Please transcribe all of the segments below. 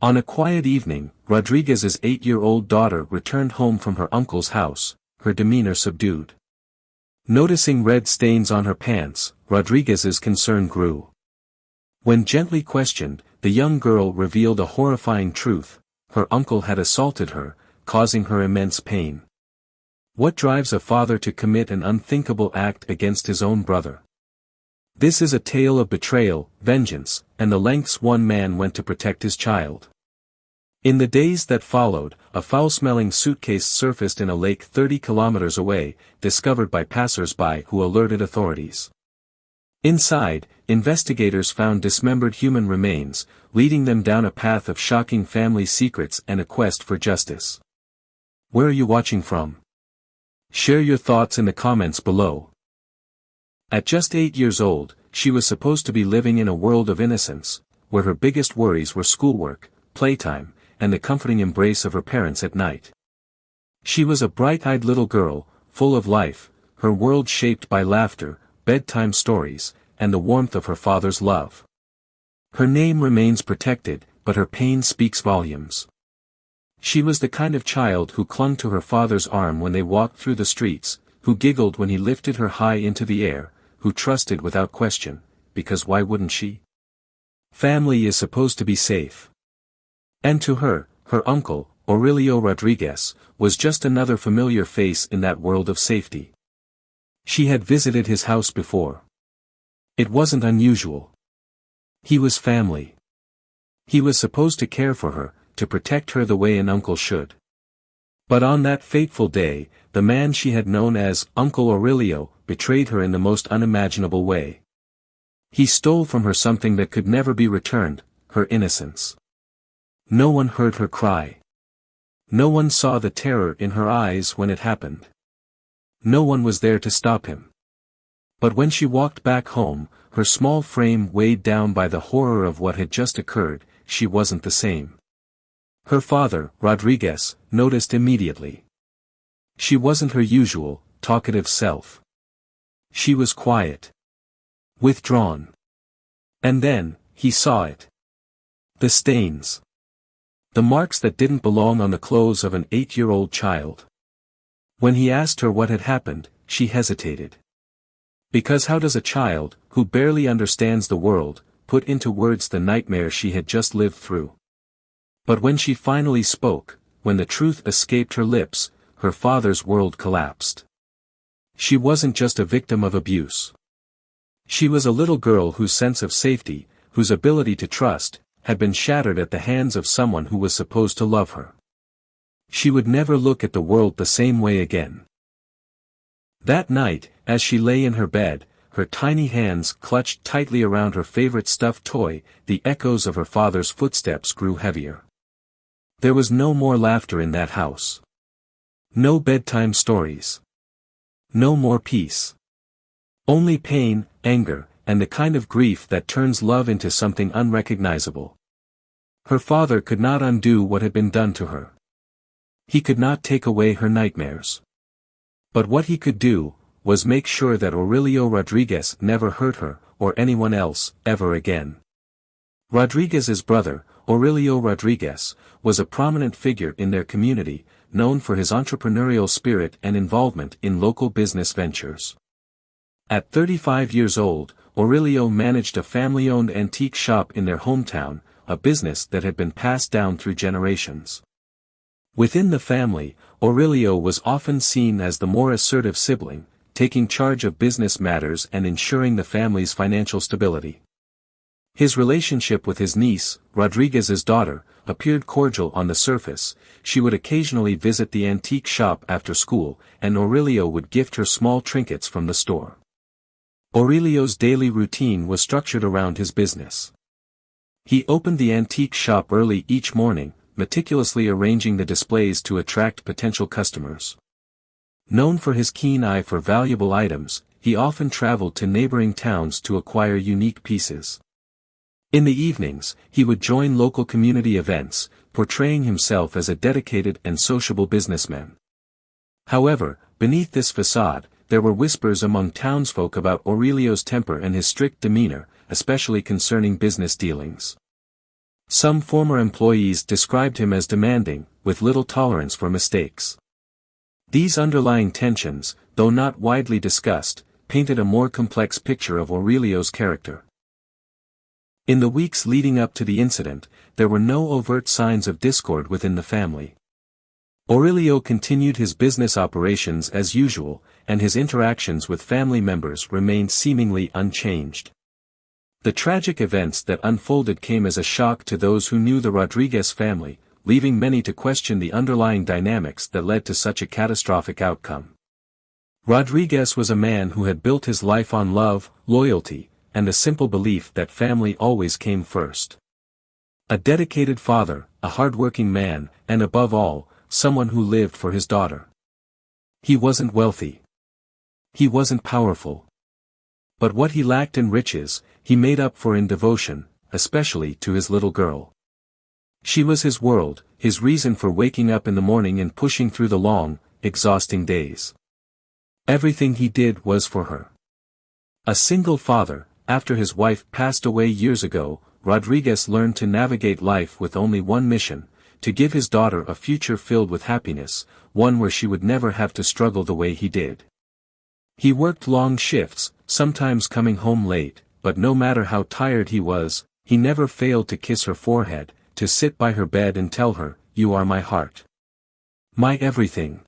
On a quiet evening, Rodriguez's 8-year-old daughter returned home from her uncle's house, her demeanor subdued. Noticing red stains on her pants, Rodriguez's concern grew. When gently questioned, the young girl revealed a horrifying truth: her uncle had assaulted her, causing her immense pain. What drives a father to commit an unthinkable act against his own brother? This is a tale of betrayal, vengeance, and the lengths one man went to protect his child. In the days that followed, a foul-smelling suitcase surfaced in a lake 30 kilometers away, discovered by passers-by who alerted authorities. Inside, investigators found dismembered human remains, leading them down a path of shocking family secrets and a quest for justice. Where are you watching from? Share your thoughts in the comments below. At just 8 years old, she was supposed to be living in a world of innocence, where her biggest worries were schoolwork, playtime, and the comforting embrace of her parents at night. She was a bright-eyed little girl, full of life, her world shaped by laughter, bedtime stories, and the warmth of her father's love. Her name remains protected, but her pain speaks volumes. She was the kind of child who clung to her father's arm when they walked through the streets, who giggled when he lifted her high into the air, who trusted without question, because why wouldn't she? Family is supposed to be safe. And to her, her uncle, Aurelio Rodriguez, was just another familiar face in that world of safety. She had visited his house before. It wasn't unusual. He was family. He was supposed to care for her, to protect her the way an uncle should. But on that fateful day, the man she had known as Uncle Aurelio betrayed her in the most unimaginable way. He stole from her something that could never be returned, her innocence. No one heard her cry. No one saw the terror in her eyes when it happened. No one was there to stop him. But when she walked back home, her small frame weighed down by the horror of what had just occurred, she wasn't the same. Her father, Rodriguez, noticed immediately. She wasn't her usual, talkative self. She was quiet. Withdrawn. And then, he saw it. The stains. The marks that didn't belong on the clothes of an 8-year-old child. When he asked her what had happened, she hesitated. Because how does a child, who barely understands the world, put into words the nightmare she had just lived through? But when she finally spoke, when the truth escaped her lips, her father's world collapsed. She wasn't just a victim of abuse. She was a little girl whose sense of safety, whose ability to trust, had been shattered at the hands of someone who was supposed to love her. She would never look at the world the same way again. That night, as she lay in her bed, her tiny hands clutched tightly around her favorite stuffed toy, the echoes of her father's footsteps grew heavier. There was no more laughter in that house. No bedtime stories. No more peace. Only pain, anger, and the kind of grief that turns love into something unrecognizable. Her father could not undo what had been done to her. He could not take away her nightmares. But what he could do, was make sure that Aurelio Rodriguez never hurt her, or anyone else, ever again. Rodriguez's brother, Aurelio Rodriguez, was a prominent figure in their community, known for his entrepreneurial spirit and involvement in local business ventures. At 35 years old, Aurelio managed a family-owned antique shop in their hometown, a business that had been passed down through generations. Within the family, Aurelio was often seen as the more assertive sibling, taking charge of business matters and ensuring the family's financial stability. His relationship with his niece, Rodriguez's daughter, appeared cordial on the surface. She would occasionally visit the antique shop after school, and Aurelio would gift her small trinkets from the store. Aurelio's daily routine was structured around his business. He opened the antique shop early each morning, meticulously arranging the displays to attract potential customers. Known for his keen eye for valuable items, he often traveled to neighboring towns to acquire unique pieces. In the evenings, he would join local community events, portraying himself as a dedicated and sociable businessman. However, beneath this facade, there were whispers among townsfolk about Aurelio's temper and his strict demeanor, especially concerning business dealings. Some former employees described him as demanding, with little tolerance for mistakes. These underlying tensions, though not widely discussed, painted a more complex picture of Aurelio's character. In the weeks leading up to the incident, there were no overt signs of discord within the family. Aurelio continued his business operations as usual, and his interactions with family members remained seemingly unchanged. The tragic events that unfolded came as a shock to those who knew the Rodriguez family, leaving many to question the underlying dynamics that led to such a catastrophic outcome. Rodriguez was a man who had built his life on love, loyalty, and the simple belief that family always came first. A dedicated father, a hardworking man, and above all, someone who lived for his daughter. He wasn't wealthy. He wasn't powerful. But what he lacked in riches, he made up for in devotion, especially to his little girl. She was his world, his reason for waking up in the morning and pushing through the long, exhausting days. Everything he did was for her. A single father, after his wife passed away years ago, Rodriguez learned to navigate life with only one mission, to give his daughter a future filled with happiness, one where she would never have to struggle the way he did. He worked long shifts, sometimes coming home late, but no matter how tired he was, he never failed to kiss her forehead, to sit by her bed and tell her, "You are my heart. My everything."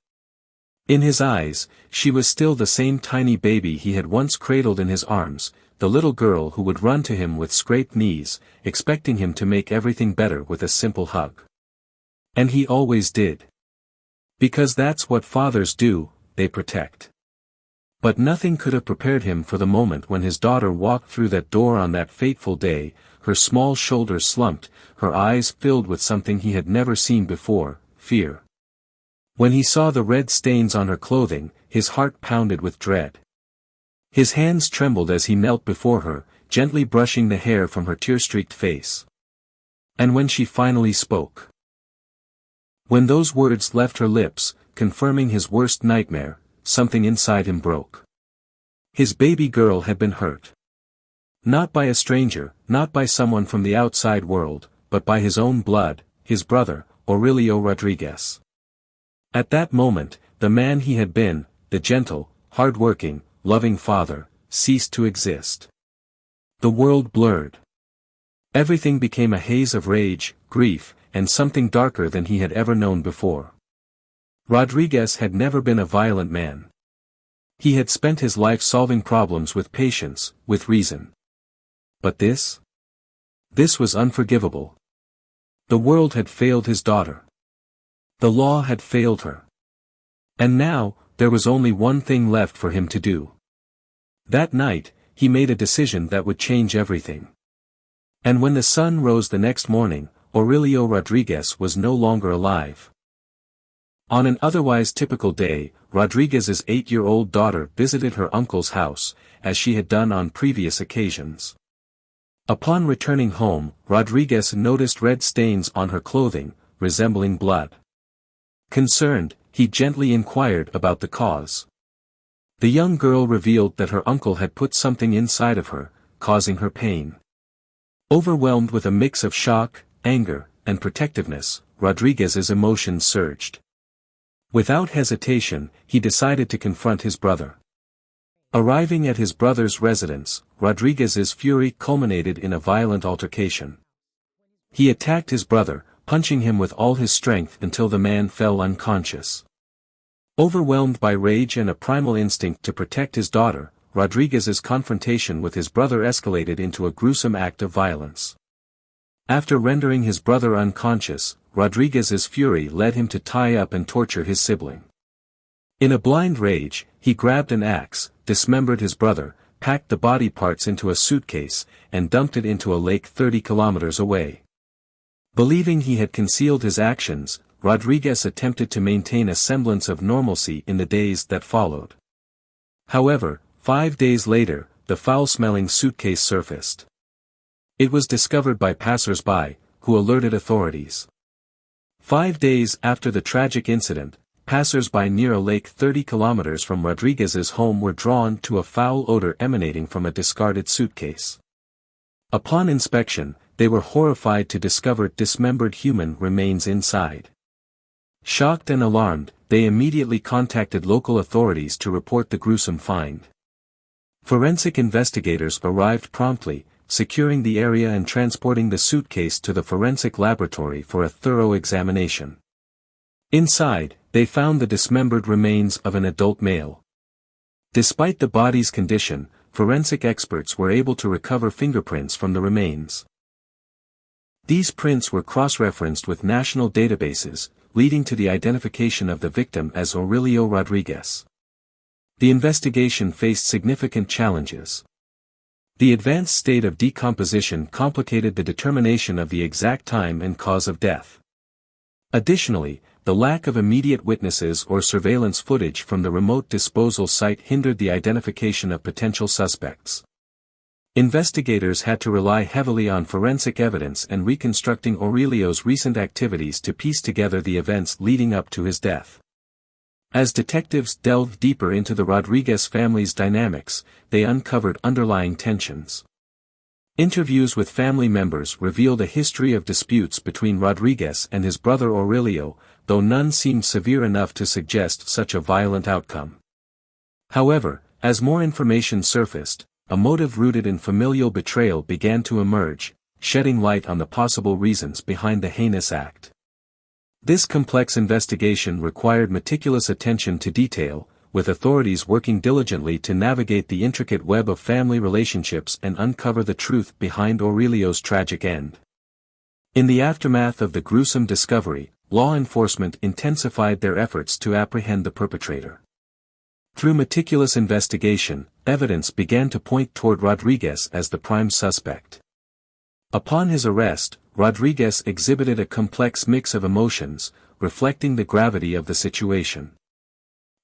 In his eyes, she was still the same tiny baby he had once cradled in his arms, the little girl who would run to him with scraped knees, expecting him to make everything better with a simple hug. And he always did. Because that's what fathers do, they protect. But nothing could have prepared him for the moment when his daughter walked through that door on that fateful day, her small shoulders slumped, her eyes filled with something he had never seen before, fear. When he saw the red stains on her clothing, his heart pounded with dread. His hands trembled as he knelt before her, gently brushing the hair from her tear-streaked face. And when she finally spoke. When those words left her lips, confirming his worst nightmare, something inside him broke. His baby girl had been hurt. Not by a stranger, not by someone from the outside world, but by his own blood, his brother, Aurelio Rodriguez. At that moment, the man he had been, the gentle, hard-working, loving father, ceased to exist. The world blurred. Everything became a haze of rage, grief, and something darker than he had ever known before. Rodriguez had never been a violent man. He had spent his life solving problems with patience, with reason. But this? This was unforgivable. The world had failed his daughter. The law had failed her. And now, there was only one thing left for him to do. That night, he made a decision that would change everything. And when the sun rose the next morning, Aurelio Rodriguez was no longer alive. On an otherwise typical day, Rodriguez's 8-year-old daughter visited her uncle's house, as she had done on previous occasions. Upon returning home, Rodriguez noticed red stains on her clothing, resembling blood. Concerned, he gently inquired about the cause. The young girl revealed that her uncle had put something inside of her, causing her pain. Overwhelmed with a mix of shock, anger, and protectiveness, Rodriguez's emotions surged. Without hesitation, he decided to confront his brother. Arriving at his brother's residence, Rodriguez's fury culminated in a violent altercation. He attacked his brother, punching him with all his strength until the man fell unconscious. Overwhelmed by rage and a primal instinct to protect his daughter, Rodriguez's confrontation with his brother escalated into a gruesome act of violence. After rendering his brother unconscious, Rodriguez's fury led him to tie up and torture his sibling. In a blind rage, he grabbed an axe, dismembered his brother, packed the body parts into a suitcase, and dumped it into a lake 30 kilometers away. Believing he had concealed his actions, Rodriguez attempted to maintain a semblance of normalcy in the days that followed. However, 5 days later, the foul-smelling suitcase surfaced. It was discovered by passers-by, who alerted authorities. 5 days after the tragic incident, passers-by near a lake 30 kilometers from Rodriguez's home were drawn to a foul odor emanating from a discarded suitcase. Upon inspection, they were horrified to discover dismembered human remains inside. Shocked and alarmed, they immediately contacted local authorities to report the gruesome find. Forensic investigators arrived promptly, securing the area and transporting the suitcase to the forensic laboratory for a thorough examination. Inside, they found the dismembered remains of an adult male. Despite the body's condition, forensic experts were able to recover fingerprints from the remains. These prints were cross-referenced with national databases, leading to the identification of the victim as Aurelio Rodriguez. The investigation faced significant challenges. The advanced state of decomposition complicated the determination of the exact time and cause of death. Additionally, the lack of immediate witnesses or surveillance footage from the remote disposal site hindered the identification of potential suspects. Investigators had to rely heavily on forensic evidence and reconstructing Aurelio's recent activities to piece together the events leading up to his death. As detectives delved deeper into the Rodriguez family's dynamics, they uncovered underlying tensions. Interviews with family members revealed a history of disputes between Rodriguez and his brother Aurelio, though none seemed severe enough to suggest such a violent outcome. However, as more information surfaced, a motive rooted in familial betrayal began to emerge, shedding light on the possible reasons behind the heinous act. This complex investigation required meticulous attention to detail, with authorities working diligently to navigate the intricate web of family relationships and uncover the truth behind Aurelio's tragic end. In the aftermath of the gruesome discovery, law enforcement intensified their efforts to apprehend the perpetrator. Through meticulous investigation, evidence began to point toward Rodriguez as the prime suspect. Upon his arrest, Rodriguez exhibited a complex mix of emotions, reflecting the gravity of the situation.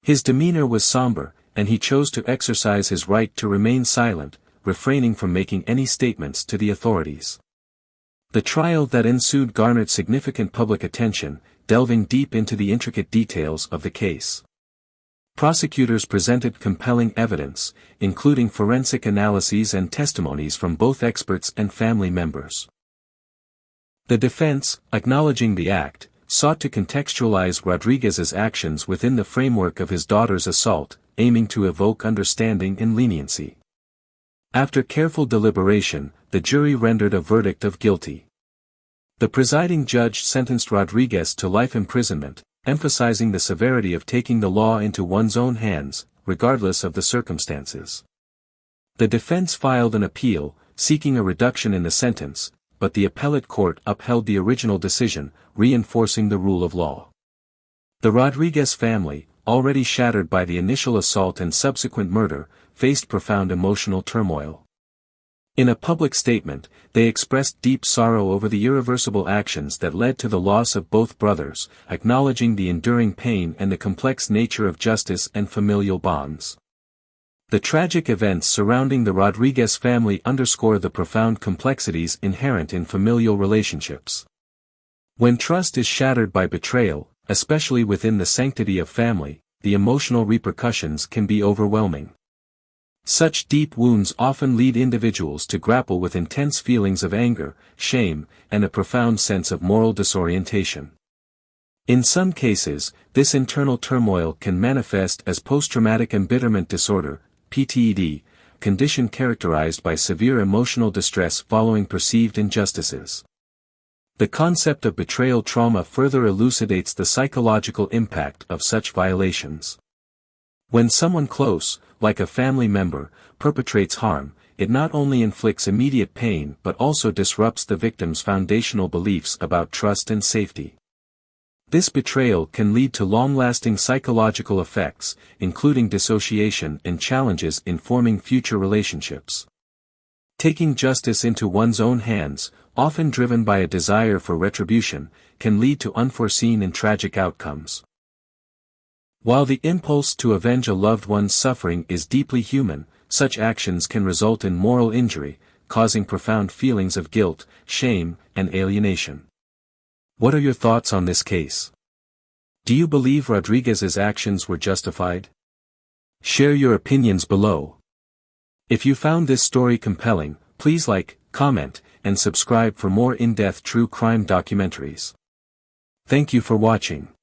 His demeanor was somber, and he chose to exercise his right to remain silent, refraining from making any statements to the authorities. The trial that ensued garnered significant public attention, delving deep into the intricate details of the case. Prosecutors presented compelling evidence, including forensic analyses and testimonies from both experts and family members. The defense, acknowledging the act, sought to contextualize Rodriguez's actions within the framework of his daughter's assault, aiming to evoke understanding and leniency. After careful deliberation, the jury rendered a verdict of guilty. The presiding judge sentenced Rodriguez to life imprisonment, emphasizing the severity of taking the law into one's own hands, regardless of the circumstances. The defense filed an appeal, seeking a reduction in the sentence, but the appellate court upheld the original decision, reinforcing the rule of law. The Rodriguez family, already shattered by the initial assault and subsequent murder, faced profound emotional turmoil. In a public statement, they expressed deep sorrow over the irreversible actions that led to the loss of both brothers, acknowledging the enduring pain and the complex nature of justice and familial bonds. The tragic events surrounding the Rodriguez family underscore the profound complexities inherent in familial relationships. When trust is shattered by betrayal, especially within the sanctity of family, the emotional repercussions can be overwhelming. Such deep wounds often lead individuals to grapple with intense feelings of anger, shame, and a profound sense of moral disorientation. In some cases, this internal turmoil can manifest as post-traumatic embitterment disorder, PTED, condition characterized by severe emotional distress following perceived injustices. The concept of betrayal trauma further elucidates the psychological impact of such violations. When someone close, like a family member, perpetrates harm, it not only inflicts immediate pain but also disrupts the victim's foundational beliefs about trust and safety. This betrayal can lead to long-lasting psychological effects, including dissociation and challenges in forming future relationships. Taking justice into one's own hands, often driven by a desire for retribution, can lead to unforeseen and tragic outcomes. While the impulse to avenge a loved one's suffering is deeply human, such actions can result in moral injury, causing profound feelings of guilt, shame, and alienation. What are your thoughts on this case? Do you believe Rodriguez's actions were justified? Share your opinions below. If you found this story compelling, please like, comment, and subscribe for more in-depth true crime documentaries. Thank you for watching.